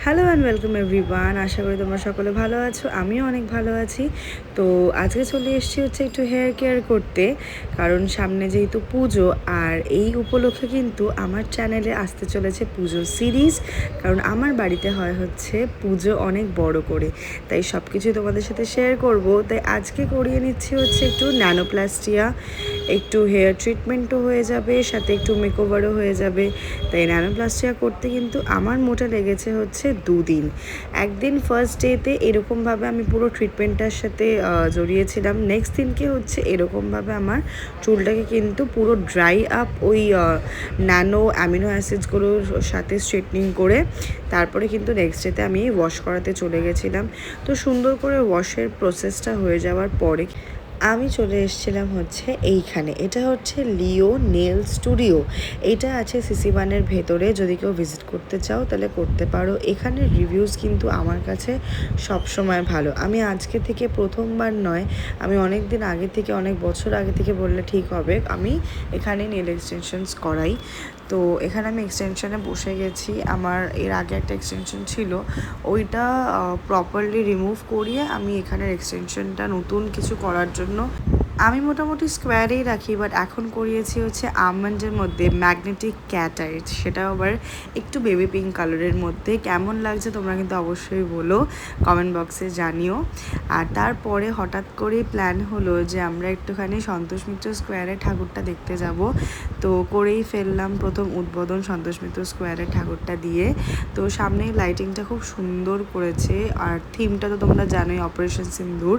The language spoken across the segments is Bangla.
Hello and welcome everyone. আশা করি তোমরা সকলে ভালো আছো, আমিও অনেক ভালো আছি। তো আজকে চলে এসেছি হচ্ছে একটু হেয়ার কেয়ার করতে, কারণ সামনে যেহেতু পুজো, আর এই উপলক্ষে কিন্তু আমার চ্যানেলে আসতে চলেছে পুজো সিরিজ। কারণ আমার বাড়িতে হয় হচ্ছে পুজো অনেক বড় করে, তাই সব কিছুই তোমাদের সাথে শেয়ার করব। তাই আজকে করিয়ে নিচ্ছি হচ্ছে একটু ন্যানোপ্লাস্টিয়া, একটু হেয়ার ট্রিটমেন্টও হয়ে যাবে, সাথে একটু মেকওভারও হয়ে যাবে। তাই ন্যানোপ্লাস্টিয়া করতে কিন্তু আমার মোটা লেগেছে হচ্ছে 2 দিন। একদিন ফার্স্ট ডেতে এরকমভাবে আমি পুরো ট্রিটমেন্টটার সাথে জড়িয়েছিলাম। নেক্সট দিনকে হচ্ছে এরকমভাবে আমার চুলটাকে কিন্তু পুরো ড্রাই আপ ওই ন্যানো অ্যামিনো অ্যাসিডসগুলোর সাথে স্ট্রেটনিং করে তারপরে কিন্তু নেক্সট ডেতে আমি ওয়াশ করাতে চলে গেছিলাম। তো সুন্দর করে ওয়াশের প্রসেসটা হয়ে যাওয়ার পরে আমি চলে এসেছিলাম হচ্ছে এইখানে। এটা হচ্ছে লিও নেল স্টুডিও। এটা আছে সিসি1-এর ভেতরে। যদি কেউ ভিজিট করতে চাও তাহলে করতে পারো। এখানের রিভিউজ কিন্তু আমার কাছে সব সময় ভালো। আমি আজকে থেকে প্রথমবার নয়, আমি অনেক দিন আগে থেকে, অনেক বছর আগে থেকে বললে ঠিক হবে, আমি এখানে নেল এক্সটেনশনস করাই। তো এখানে আমি এক্সটেনশনে বসে গেছি। আমার এর আগে একটা এক্সটেনশন ছিল, ওইটা প্রপারলি রিমুভ করিয়ে আমি এখানের এক্সটেনশনটা নতুন কিছু করার জন্য আমি মোটামুটি স্কোয়ারেই রাখি, বাট এখন করিয়েছি হচ্ছে আমন্ডের মধ্যে ম্যাগনেটিক ক্যাট আইস, সেটা আবার একটু বেবি পিঙ্ক কালারের মধ্যে। কেমন লাগছে তোমরা কিন্তু অবশ্যই বলো, কমেন্ট বক্সে জানিও। আর তারপরে হঠাৎ করেই প্ল্যান হলো যে আমরা একটুখানি সন্তোষ মিত্র স্কোয়ারের ঠাকুরটা দেখতে যাব। তো করেই ফেললাম প্রথম উদ্বোধন সন্তোষ মিত্র স্কোয়ারের ঠাকুরটা দিয়ে। তো সামনে লাইটিংটা খুব সুন্দর করেছে, আর থিমটা তো তোমরা জানোই, অপারেশন সিন্দুর।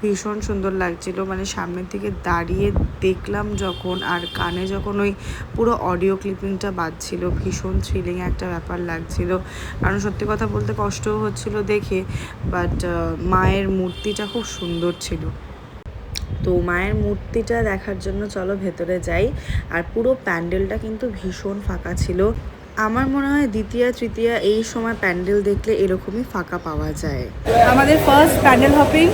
ভীষণ সুন্দর লাগছিল, মানে সামনের থেকে দাঁড়িয়ে দেখলাম যখন, আর কানে যখন ওই পুরো অডিও ক্লিপিংটা বাজছিল, ভীষণ থ্রিলিং একটা ব্যাপার লাগছিল। কারণ সত্যি কথা বলতে কষ্টও হচ্ছিল দেখে, বাট মায়ের মূর্তিটা খুব সুন্দর ছিল। তো মায়ের মূর্তিটা দেখার জন্য চলো ভেতরে যাই। আর পুরো প্যান্ডেলটা কিন্তু ভীষণ ফাঁকা ছিল। আমার মনে হয় দ্বিতীয়া তৃতীয়া এই সময় প্যান্ডেল দেখলে এরকমই ফাঁকা পাওয়া যায়। আমাদের first pandal hopping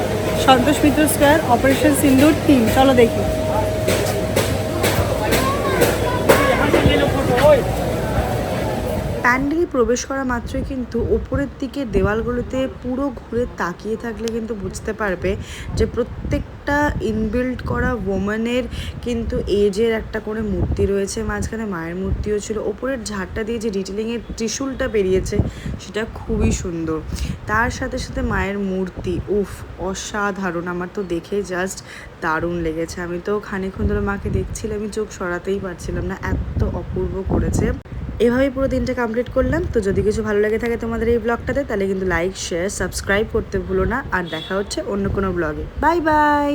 Santosh Mitra square, operation সিন্দুর টিম। চলো দেখি। প্যান্ডেলে প্রবেশ করা মাত্রই কিন্তু ওপরের দিকে দেওয়ালগুলোতে পুরো ঘুরে তাকিয়ে থাকলে কিন্তু বুঝতে পারবে যে প্রত্যেকটা ইনবিল্ড করা ওম্যানের কিন্তু এজের একটা করে মূর্তি রয়েছে। মাঝখানে মায়ের মূর্তিও ছিল। ওপরের ঝাড়টা দিয়ে যে ডিটেলিংয়ের ত্রিশূলটা বেরিয়েছে সেটা খুবই সুন্দর। তার সাথে সাথে মায়ের মূর্তি, উফ অসাধারণ। আমার তো দেখে জাস্ট দারুণ লেগেছে। আমি তো খানিকক্ষণ ধরে মাকে দেখছিলাম, আমি চোখ সরাতেই পারছিলাম না, এত অপূর্ব করেছে। এভাবেই পুরো দিনটা কমপ্লিট করলাম। তো যদি কিছু ভালো লেগে থাকে তোমাদের এই ব্লগটাতে, তাহলে কিন্তু লাইক শেয়ার সাবস্ক্রাইব করতে ভুলো না। আর দেখা হচ্ছে অন্য কোনো ব্লগে। Bye bye.